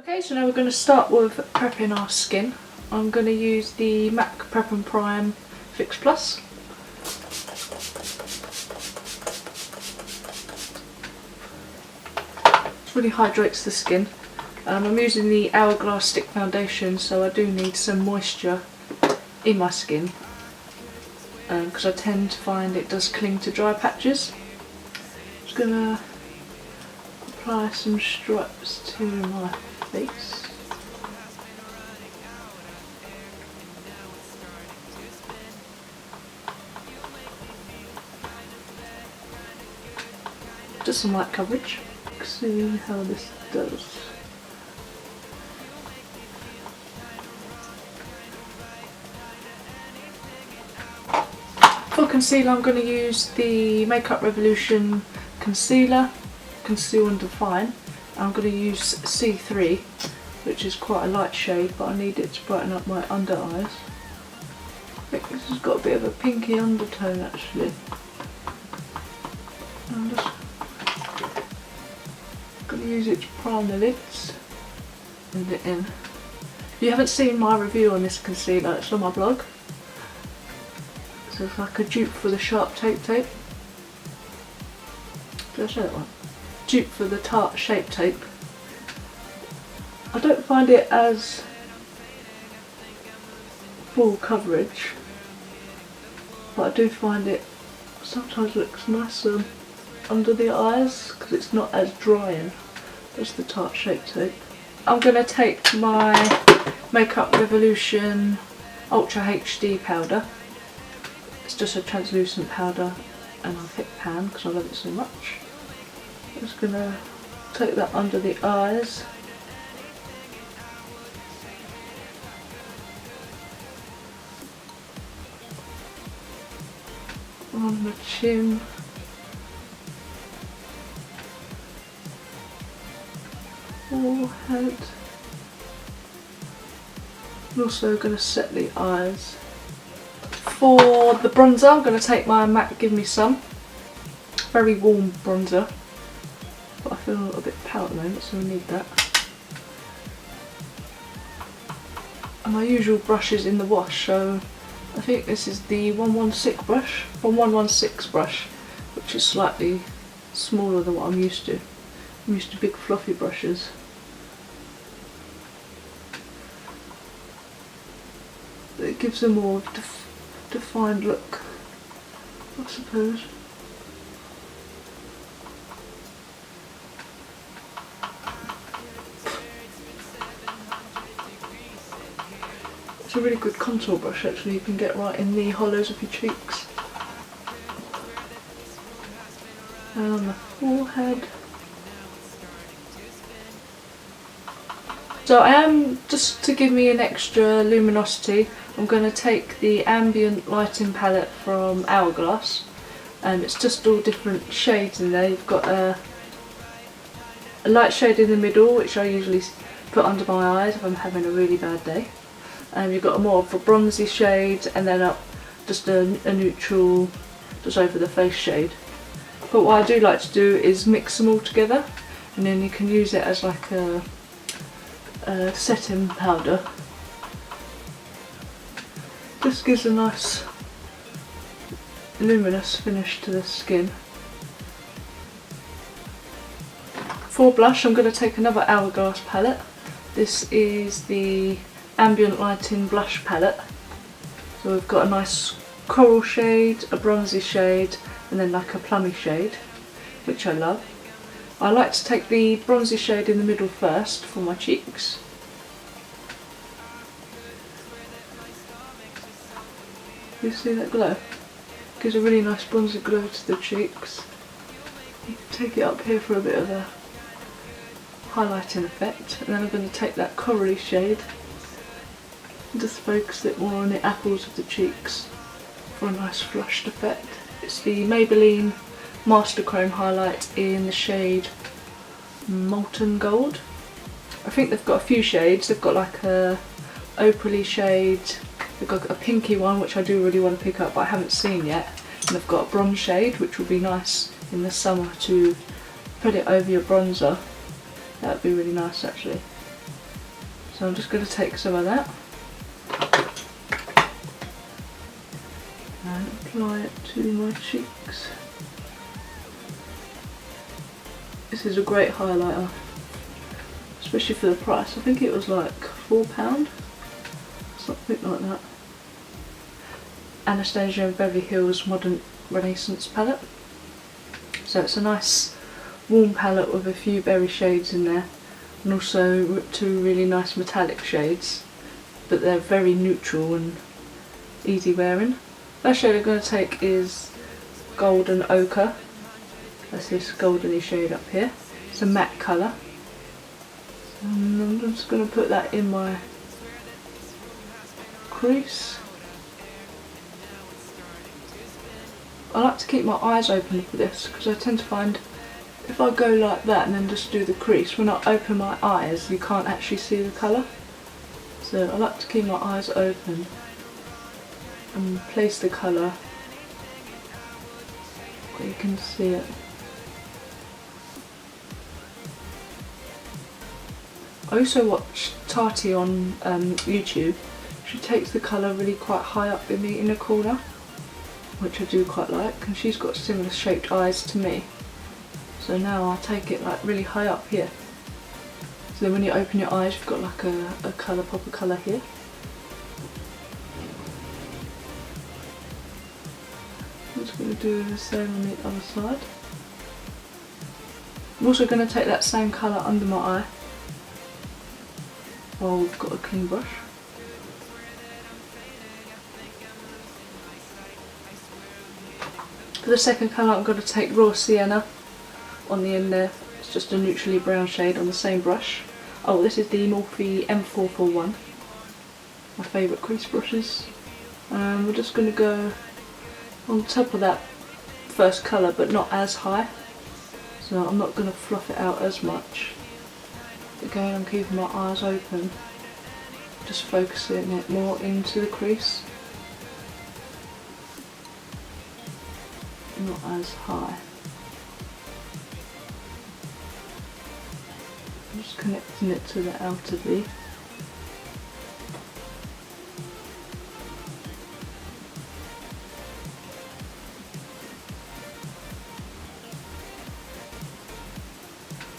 Okay, so now we're going to start with prepping our skin. I'm going to use the MAC Prep and Prime Fix Plus. It really hydrates the skin. I'm using the Hourglass stick foundation, so I do need some moisture in my skin because I tend to find it does cling to dry patches. Just going to apply some stripes to my face. Just some light coverage. Let's see how this does. For concealer, I'm going to use the Makeup Revolution concealer, Conceal and Define. I'm going to use C3, which is quite a light shade, but I need it to brighten up my under eyes. I think this has got a bit of a pinky undertone actually. I'm just going to use it to prime the lids. Blend it in. If you haven't seen my review on this concealer, it's on my blog. So it's like a dupe for the Sharp Tape Tape. Did I say that one? Dupe for the Tarte Shape Tape. I don't find it as full coverage, but I do find it sometimes looks nicer under the eyes because it's not as drying as the Tarte Shape Tape. I'm going to take my Makeup Revolution Ultra HD powder. It's just a translucent powder, and I'll hit pan because I love it so much. I'm just going to take that under the eyes. On the chin. Forehead. I'm also going to set the eyes. For the bronzer, I'm going to take my MAC Give Me Some. Very warm bronzer. But I feel a bit pale at the moment, so I need that. And my usual brush is in the wash, so I think this is the 116 brush, which is slightly smaller than what I'm used to. I'm used to big fluffy brushes. It gives a more defined look, I suppose. It's a really good contour brush actually, you can get right in the hollows of your cheeks. And on the forehead. So I am, just to give me an extra luminosity, I'm going to take the Ambient lighting palette from Hourglass, and it's just all different shades in there. You've got a light shade in the middle, which I usually put under my eyes if I'm having a really bad day. You've got a more of a bronzy shade, and then up just a neutral just over the face shade. But what I do like to do is mix them all together, and then you can use it as like a setting powder. Just gives a nice luminous finish to the skin. For blush, I'm going to take another Hourglass palette. This is the Ambient Lighting Blush palette. So we've got a nice coral shade, a bronzy shade, and then like a plummy shade, which I love. I like to take the bronzy shade in the middle first for my cheeks. You see that glow? Gives a really nice bronzy glow to the cheeks. Take it up here for a bit of a highlighting effect, and then I'm going to take that corally shade and just focus it more on the apples of the cheeks for a nice flushed effect. It's the Maybelline Master Chrome highlight in the shade Molten Gold. I think they've got a few shades. They've got like a opal-y shade, they've got a pinky one which I do really want to pick up but I haven't seen yet, and they've got a bronze shade which would be nice in the summer to put it over your bronzer. That would be really nice actually. So I'm just going to take some of that and apply it to my cheeks. This is a great highlighter, especially for the price. I think it was like £4, something like that. Anastasia and Beverly Hills Modern Renaissance palette. So it's a nice warm palette with a few berry shades in there, and also 2 really nice metallic shades, but they're very neutral and easy wearing. First shade I'm going to take is Golden Ochre. That's this goldeny shade up here. It's a matte colour. And I'm just going to put that in my crease. I like to keep my eyes open for this because I tend to find if I go like that and then just do the crease, when I open my eyes you can't actually see the colour. So I like to keep my eyes open and place the colour where you can see it. I also watch Tati on YouTube. She takes the colour really quite high up in the inner corner, which I do quite like, and she's got similar shaped eyes to me. So now I take it like really high up here. So then when you open your eyes you've got like a colour, proper colour here. I'm just going to do the same on the other side. I'm also going to take that same colour under my eye while we've got a clean brush. For the second colour I'm going to take Raw Sienna on the end there. It's just a neutrally brown shade on the same brush. Oh, this is the Morphe M441, my favourite crease brushes. And we're just going to go on top of that first colour, but not as high. So I'm not going to fluff it out as much. Again, I'm keeping my eyes open, just focusing it more into the crease. Not as high. I'm just connecting it to the outer V.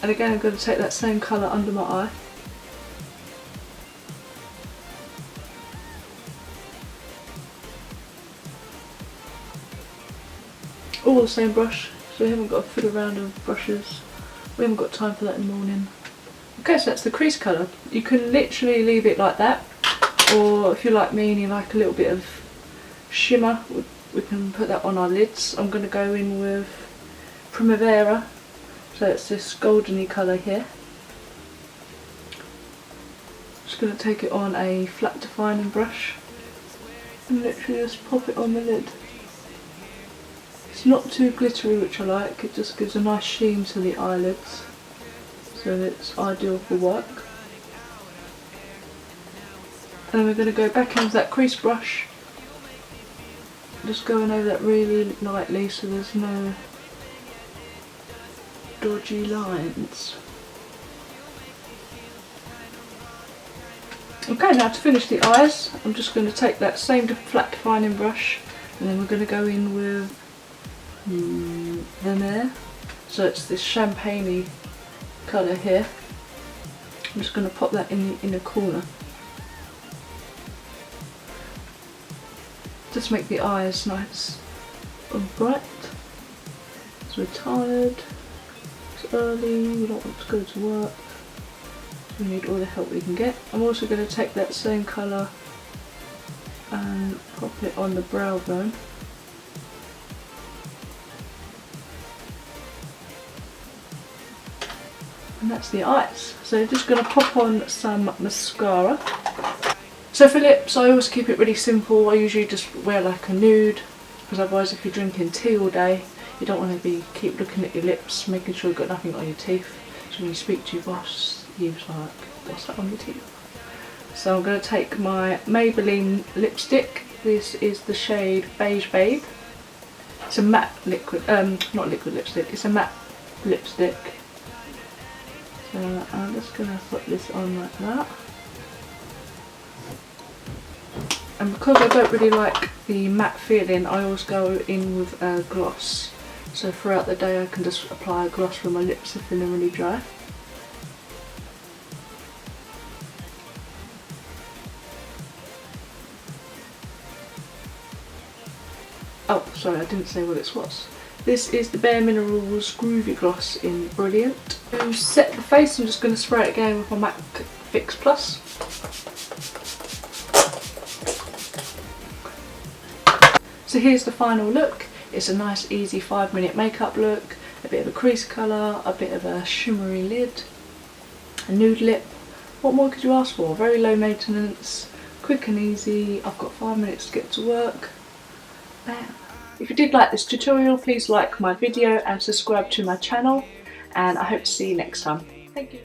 And again I'm going to take that same colour under my eye. All the same brush, so we haven't got a fiddle around of brushes. We haven't got time for that in the morning. Okay, so that's the crease colour. You can literally leave it like that, or if you're like me and you like a little bit of shimmer, we can put that on our lids. I'm going to go in with Primavera. So it's this goldeny colour here. Just going to take it on a flat defining brush and literally just pop it on the lid. It's not too glittery, which I like, it just gives a nice sheen to the eyelids, so it's ideal for work. And then we're going to go back in with that crease brush, just going over that really lightly so there's no dodgy lines. Okay, now to finish the eyes, I'm just going to take that same flat defining brush and then we're going to go in with Vanish. So it's this champagne-y colour here. I'm just going to pop that in the inner corner. Just make the eyes nice and bright. So we're tired. Early, we don't want to go to work, so we need all the help we can get. I'm also going to take that same colour and pop it on the brow bone. And that's the eyes. So just going to pop on some mascara. So for lips I always keep it really simple. I usually just wear like a nude, because otherwise if you're drinking tea all day you don't want to keep looking at your lips, making sure you've got nothing on your teeth. So when you speak to your boss, you're like, what's that on your teeth? So I'm going to take my Maybelline lipstick. This is the shade Beige Babe. It's a matte liquid, not liquid lipstick, it's a matte lipstick. So I'm just going to put this on like that. And because I don't really like the matte feeling, I always go in with a gloss. So throughout the day I can just apply a gloss when my lips are feeling really dry. Oh, sorry, I didn't say what it was. This is the Bare Minerals Groovy Gloss in Brilliant. To set the face, I'm just going to spray it again with my MAC Fix Plus. So here's the final look. It's a nice easy 5-minute makeup look, a bit of a crease colour, a bit of a shimmery lid, a nude lip. What more could you ask for? Very low maintenance, quick and easy. I've got 5 minutes to get to work. Bam. If you did like this tutorial, please like my video and subscribe to my channel, and I hope to see you next time. Thank you.